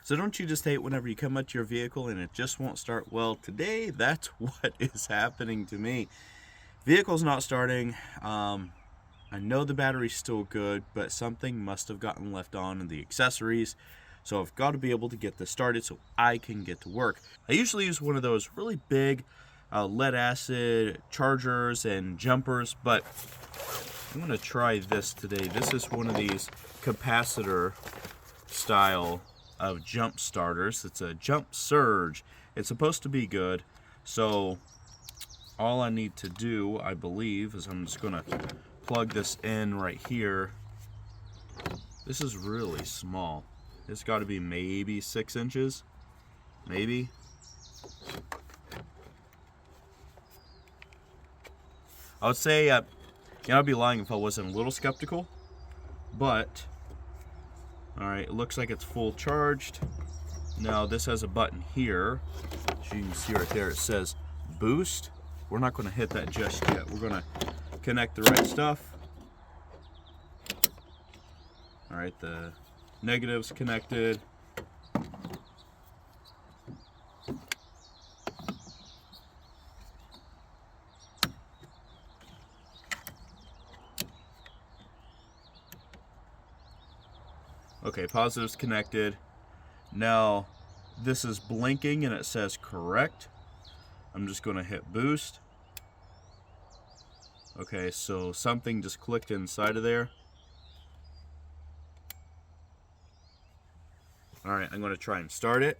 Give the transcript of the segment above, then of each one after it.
So don't you just hate whenever you come out to your vehicle and it just won't start? Well, today that's what is happening to me. Vehicle's not starting. I know the battery's still good, but something must have gotten left on in the accessories. So I've got to be able to get this started so I can get to work. I usually use one of those really big lead acid chargers and jumpers, but I'm going to try this today. This is one of these capacitor style of jump starters. It's a jump surge. It's supposed to be good. So all I need to do, I believe, is I'm just going to plug this in right here. This is really small. It's got to be maybe 6 inches. Maybe. I would say, I'd be lying if I wasn't a little skeptical. But, alright, it looks like it's full charged. Now, this has a button here. As you can see right there, it says boost. We're not going to hit that just yet. We're going to connect the right stuff. Alright, the negative's connected. Okay, positive's connected. Now, this is blinking and it says correct. I'm just going to hit boost. Okay, so something just clicked inside of there. Alright, I'm going to try and start it.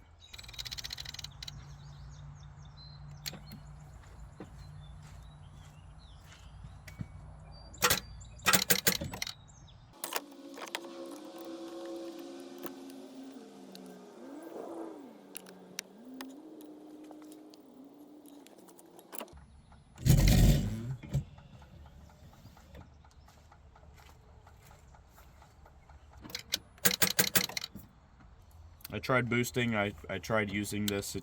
I tried boosting, I tried using this,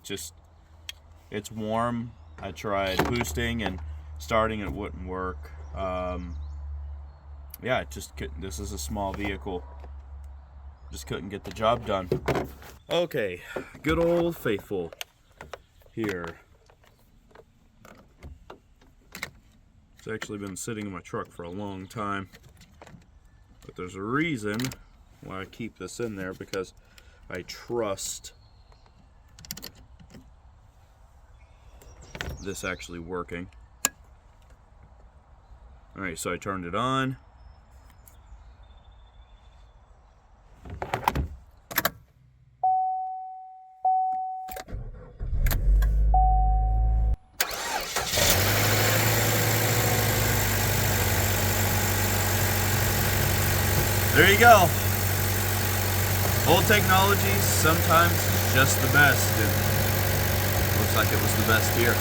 it's warm. I tried boosting and starting, it wouldn't work. Yeah, it just couldn't. This is a small vehicle. Just couldn't get the job done. Okay, good old faithful here. It's actually been sitting in my truck for a long time. But there's a reason why I keep this in there, because I trust this actually working. Alright, so I turned it on. There you go. Old technology sometimes is just the best, and looks like it was the best here.